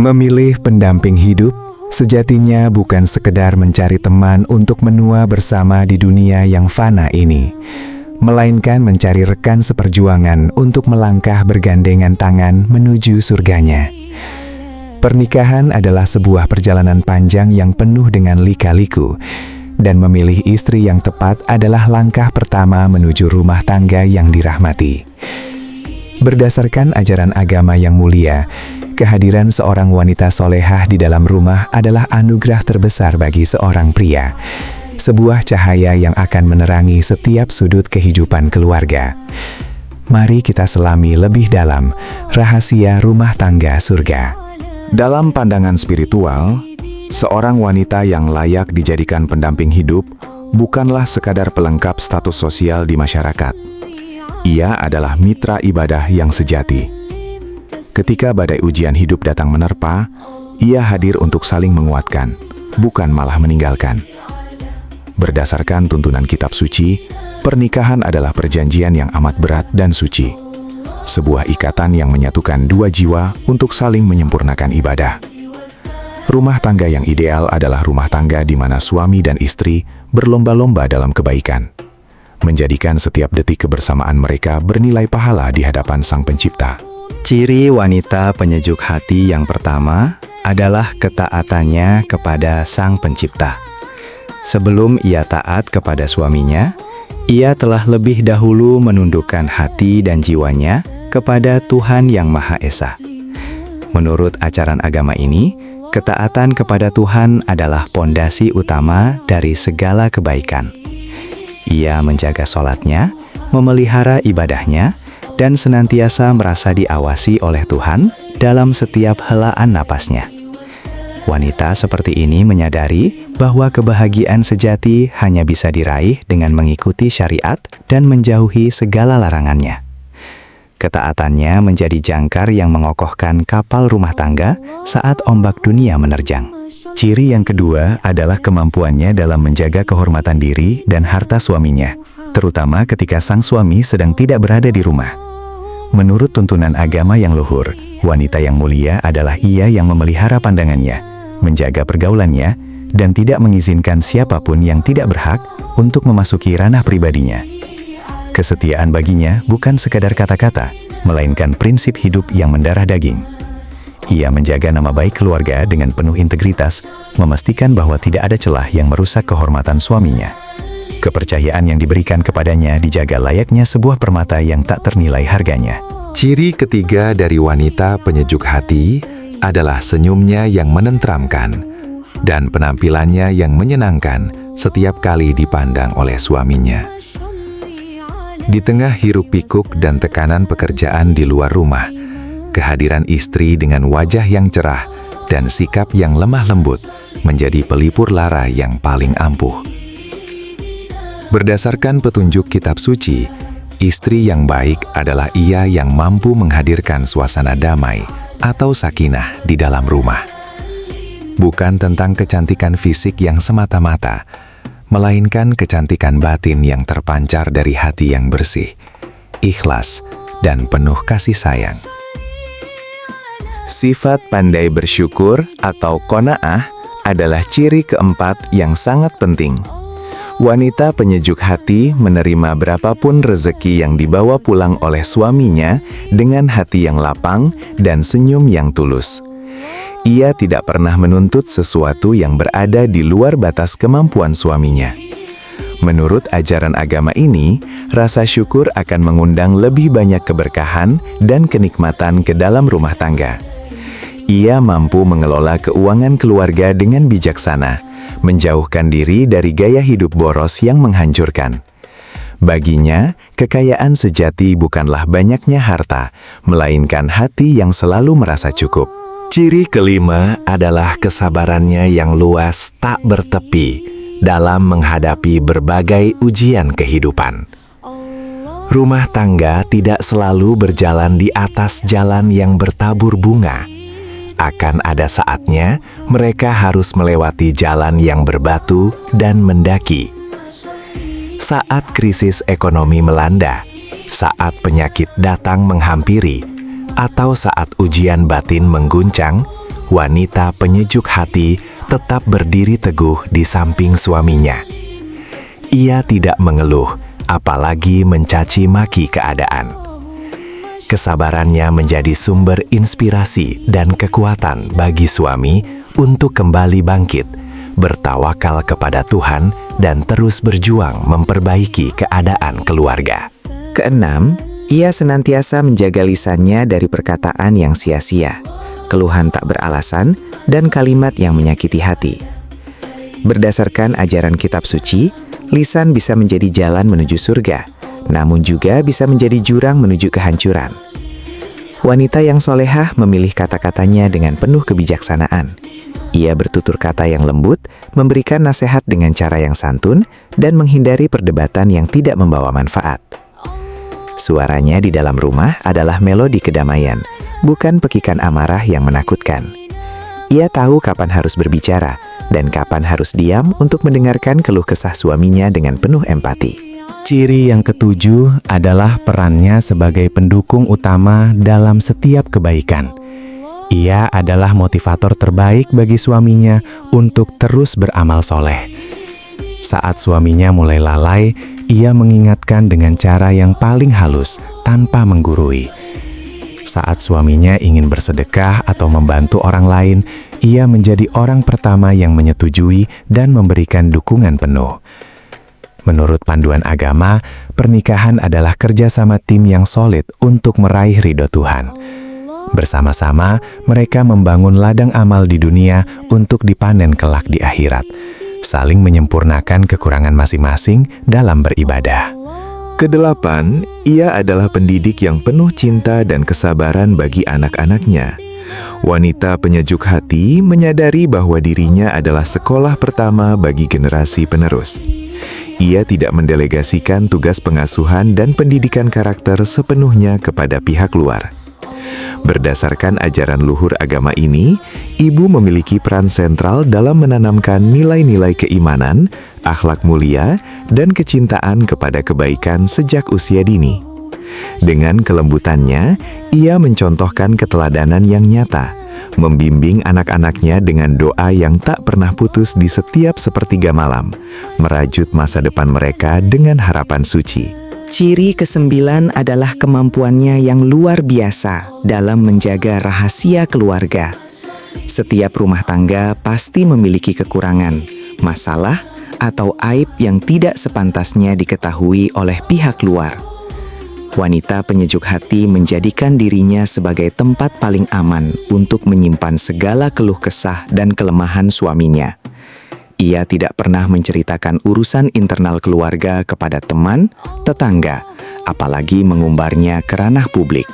Memilih pendamping hidup sejatinya bukan sekedar mencari teman untuk menua bersama di dunia yang fana ini, melainkan mencari rekan seperjuangan untuk melangkah bergandengan tangan menuju surganya. Pernikahan adalah sebuah perjalanan panjang yang penuh dengan lika-liku, dan memilih istri yang tepat adalah langkah pertama menuju rumah tangga yang dirahmati. Berdasarkan ajaran agama yang mulia, kehadiran seorang wanita solehah di dalam rumah adalah anugerah terbesar bagi seorang pria, sebuah cahaya yang akan menerangi setiap sudut kehidupan keluarga. Mari kita selami lebih dalam rahasia rumah tangga surga. Dalam pandangan spiritual, seorang wanita yang layak dijadikan pendamping hidup bukanlah sekadar pelengkap status sosial di masyarakat. Ia adalah mitra ibadah yang sejati. Ketika badai ujian hidup datang menerpa, ia hadir untuk saling menguatkan, bukan malah meninggalkan. Berdasarkan tuntunan kitab suci, pernikahan adalah perjanjian yang amat berat dan suci. Sebuah ikatan yang menyatukan dua jiwa untuk saling menyempurnakan ibadah. Rumah tangga yang ideal adalah rumah tangga di mana suami dan istri berlomba-lomba dalam kebaikan, menjadikan setiap detik kebersamaan mereka bernilai pahala di hadapan Sang Pencipta. Ciri wanita penyejuk hati yang pertama adalah ketaatannya kepada Sang Pencipta. Sebelum ia taat kepada suaminya, ia telah lebih dahulu menundukkan hati dan jiwanya kepada Tuhan Yang Maha Esa. Menurut ajaran agama ini, ketaatan kepada Tuhan adalah pondasi utama dari segala kebaikan. Ia menjaga sholatnya, memelihara ibadahnya, dan senantiasa merasa diawasi oleh Tuhan dalam setiap helaan napasnya. Wanita seperti ini menyadari bahwa kebahagiaan sejati hanya bisa diraih dengan mengikuti syariat dan menjauhi segala larangannya. Ketaatannya menjadi jangkar yang mengokohkan kapal rumah tangga saat ombak dunia menerjang. Ciri yang kedua adalah kemampuannya dalam menjaga kehormatan diri dan harta suaminya, terutama ketika sang suami sedang tidak berada di rumah. Menurut tuntunan agama yang luhur, wanita yang mulia adalah ia yang memelihara pandangannya, menjaga pergaulannya, dan tidak mengizinkan siapapun yang tidak berhak untuk memasuki ranah pribadinya. Kesetiaan baginya bukan sekadar kata-kata, melainkan prinsip hidup yang mendarah daging. Ia menjaga nama baik keluarga dengan penuh integritas, memastikan bahwa tidak ada celah yang merusak kehormatan suaminya. Kepercayaan yang diberikan kepadanya dijaga layaknya sebuah permata yang tak ternilai harganya. Ciri ketiga dari wanita penyejuk hati adalah senyumnya yang menenteramkan dan penampilannya yang menyenangkan setiap kali dipandang oleh suaminya. Di tengah hiruk-pikuk dan tekanan pekerjaan di luar rumah, kehadiran istri dengan wajah yang cerah dan sikap yang lemah lembut menjadi pelipur lara yang paling ampuh. Berdasarkan petunjuk kitab suci, istri yang baik adalah ia yang mampu menghadirkan suasana damai atau sakinah di dalam rumah. Bukan tentang kecantikan fisik yang semata-mata, melainkan kecantikan batin yang terpancar dari hati yang bersih, ikhlas, dan penuh kasih sayang. Sifat pandai bersyukur atau qanaah adalah ciri keempat yang sangat penting. Wanita penyejuk hati menerima berapapun rezeki yang dibawa pulang oleh suaminya dengan hati yang lapang dan senyum yang tulus. Ia tidak pernah menuntut sesuatu yang berada di luar batas kemampuan suaminya. Menurut ajaran agama ini, rasa syukur akan mengundang lebih banyak keberkahan dan kenikmatan ke dalam rumah tangga. Ia mampu mengelola keuangan keluarga dengan bijaksana, menjauhkan diri dari gaya hidup boros yang menghancurkan. Baginya, kekayaan sejati bukanlah banyaknya harta, melainkan hati yang selalu merasa cukup. Ciri kelima adalah kesabarannya yang luas tak bertepi dalam menghadapi berbagai ujian kehidupan. Rumah tangga tidak selalu berjalan di atas jalan yang bertabur bunga. Akan ada saatnya mereka harus melewati jalan yang berbatu dan mendaki. Saat krisis ekonomi melanda, saat penyakit datang menghampiri, atau saat ujian batin mengguncang, wanita penyejuk hati tetap berdiri teguh di samping suaminya. Ia tidak mengeluh, apalagi mencaci maki keadaan. Kesabarannya menjadi sumber inspirasi dan kekuatan bagi suami untuk kembali bangkit, bertawakal kepada Tuhan, dan terus berjuang memperbaiki keadaan keluarga. Keenam, ia senantiasa menjaga lisannya dari perkataan yang sia-sia, keluhan tak beralasan, dan kalimat yang menyakiti hati. Berdasarkan ajaran kitab suci, lisan bisa menjadi jalan menuju surga, namun juga bisa menjadi jurang menuju kehancuran. Wanita yang solehah memilih kata-katanya dengan penuh kebijaksanaan. Ia bertutur kata yang lembut, memberikan nasihat dengan cara yang santun, dan menghindari perdebatan yang tidak membawa manfaat. Suaranya di dalam rumah adalah melodi kedamaian, bukan pekikan amarah yang menakutkan. Ia tahu kapan harus berbicara, dan kapan harus diam untuk mendengarkan keluh kesah suaminya dengan penuh empati. Ciri yang ketujuh adalah perannya sebagai pendukung utama dalam setiap kebaikan. Ia adalah motivator terbaik bagi suaminya untuk terus beramal soleh. Saat suaminya mulai lalai, ia mengingatkan dengan cara yang paling halus tanpa menggurui. Saat suaminya ingin bersedekah atau membantu orang lain, ia menjadi orang pertama yang menyetujui dan memberikan dukungan penuh. Menurut panduan agama, pernikahan adalah kerjasama tim yang solid untuk meraih ridho Tuhan. Bersama-sama, mereka membangun ladang amal di dunia untuk dipanen kelak di akhirat, saling menyempurnakan kekurangan masing-masing dalam beribadah. Kedelapan, ia adalah pendidik yang penuh cinta dan kesabaran bagi anak-anaknya. Wanita penyejuk hati menyadari bahwa dirinya adalah sekolah pertama bagi generasi penerus. Ia tidak mendelegasikan tugas pengasuhan dan pendidikan karakter sepenuhnya kepada pihak luar. Berdasarkan ajaran luhur agama ini, ibu memiliki peran sentral dalam menanamkan nilai-nilai keimanan, akhlak mulia, dan kecintaan kepada kebaikan sejak usia dini. Dengan kelembutannya, ia mencontohkan keteladanan yang nyata, membimbing anak-anaknya dengan doa yang tak pernah putus di setiap sepertiga malam, merajut masa depan mereka dengan harapan suci. Ciri kesembilan adalah kemampuannya yang luar biasa dalam menjaga rahasia keluarga. Setiap rumah tangga pasti memiliki kekurangan, masalah, atau aib yang tidak sepantasnya diketahui oleh pihak luar. Wanita penyejuk hati menjadikan dirinya sebagai tempat paling aman untuk menyimpan segala keluh kesah dan kelemahan suaminya. Ia tidak pernah menceritakan urusan internal keluarga kepada teman, tetangga, apalagi mengumbarnya ke ranah publik.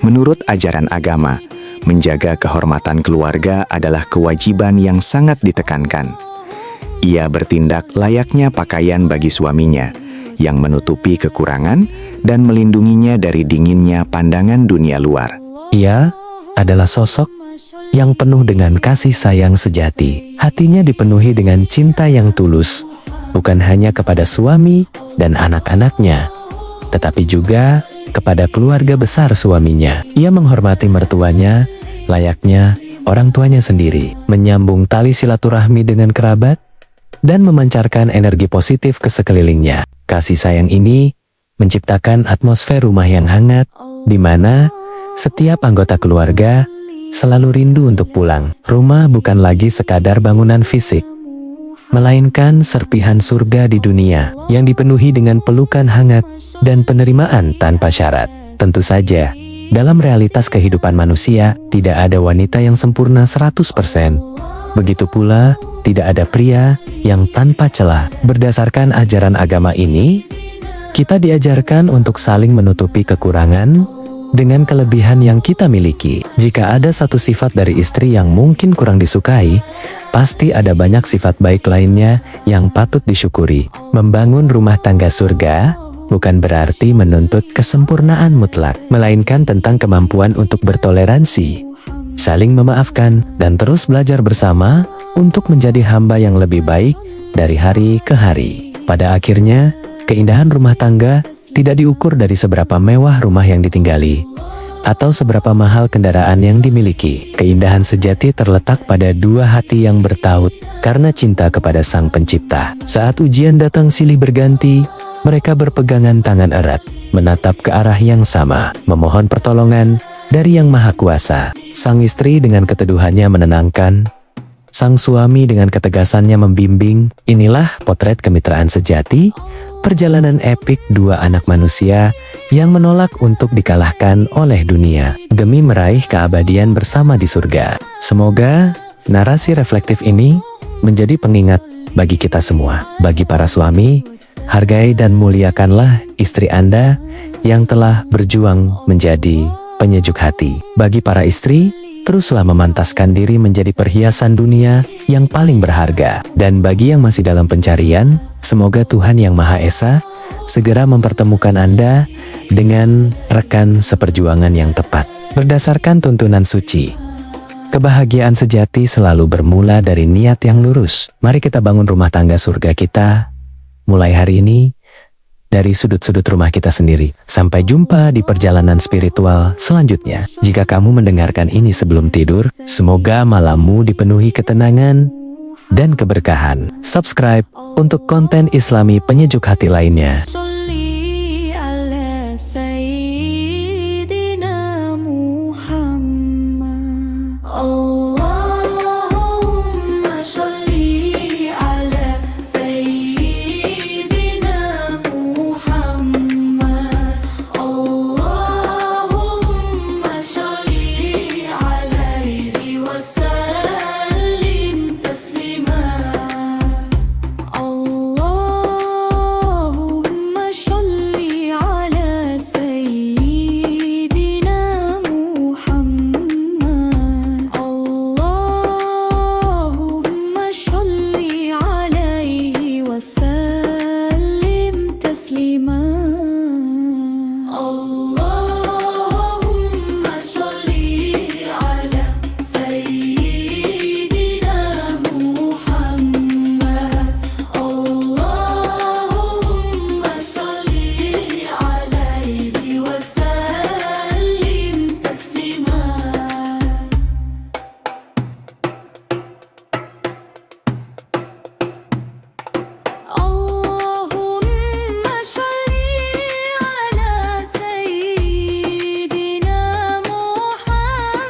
Menurut ajaran agama, menjaga kehormatan keluarga adalah kewajiban yang sangat ditekankan. Ia bertindak layaknya pakaian bagi suaminya, yang menutupi kekurangan dan melindunginya dari dinginnya pandangan dunia luar. Ia adalah sosok yang penuh dengan kasih sayang sejati. Hatinya dipenuhi dengan cinta yang tulus, bukan hanya kepada suami dan anak-anaknya, tetapi juga kepada keluarga besar suaminya. Ia menghormati mertuanya layaknya orang tuanya sendiri, menyambung tali silaturahmi dengan kerabat, dan memancarkan energi positif ke sekelilingnya. Kasih sayang ini menciptakan atmosfer rumah yang hangat, di mana setiap anggota keluarga selalu rindu untuk pulang. Rumah bukan lagi sekadar bangunan fisik, melainkan serpihan surga di dunia yang dipenuhi dengan pelukan hangat dan penerimaan tanpa syarat. Tentu saja, dalam realitas kehidupan manusia, tidak ada wanita yang sempurna 100%. Begitu pula, tidak ada pria yang tanpa celah. Berdasarkan ajaran agama ini, kita diajarkan untuk saling menutupi kekurangan dengan kelebihan yang kita miliki. Jika ada satu sifat dari istri yang mungkin kurang disukai, pasti ada banyak sifat baik lainnya yang patut disyukuri. Membangun rumah tangga surga bukan berarti menuntut kesempurnaan mutlak, melainkan tentang kemampuan untuk bertoleransi, saling memaafkan, dan terus belajar bersama untuk menjadi hamba yang lebih baik dari hari ke hari. Pada akhirnya, keindahan rumah tangga tidak diukur dari seberapa mewah rumah yang ditinggali, atau seberapa mahal kendaraan yang dimiliki. Keindahan sejati terletak pada dua hati yang bertaut karena cinta kepada Sang Pencipta. Saat ujian datang silih berganti, mereka berpegangan tangan erat, menatap ke arah yang sama, memohon pertolongan dari Yang Maha Kuasa. Sang istri dengan keteduhannya menenangkan, sang suami dengan ketegasannya membimbing. Inilah potret kemitraan sejati, perjalanan epik dua anak manusia yang menolak untuk dikalahkan oleh dunia demi meraih keabadian bersama di surga. Semoga narasi reflektif ini menjadi pengingat bagi kita semua. Bagi para suami, hargai dan muliakanlah istri Anda yang telah berjuang menjadi penyejuk hati. Bagi para istri, teruslah memantaskan diri menjadi perhiasan dunia yang paling berharga. Dan bagi yang masih dalam pencarian, semoga Tuhan Yang Maha Esa segera mempertemukan Anda dengan rekan seperjuangan yang tepat. Berdasarkan tuntunan suci, kebahagiaan sejati selalu bermula dari niat yang lurus. Mari kita bangun rumah tangga surga kita mulai hari ini dari sudut-sudut rumah kita sendiri. Sampai jumpa di perjalanan spiritual selanjutnya. Jika kamu mendengarkan ini sebelum tidur, semoga malammu dipenuhi ketenangan dan keberkahan. Subscribe untuk konten Islami penyejuk hati lainnya. Sholli ala Sayyidina Muhammad. Allahumma sholli ala Sayyidina Muhammad. Allahumma sholli alaihi wa sallim taslima. Allahumma sholli ala Sayyidina Muhammad. Allahumma sholli alaihi wa sallim taslima. Allahumma sholli ala Sayyidina Muhammad. Allahumma sholli alaihi wa sallim taslima. Allahumma sholli ala Sayyidina Muhammad.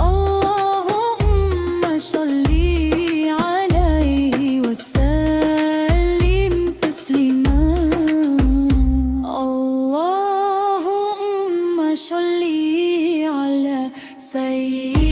Allahumma sholli alaihi wa sallim taslima. Allahumma sholli ala Sayyidina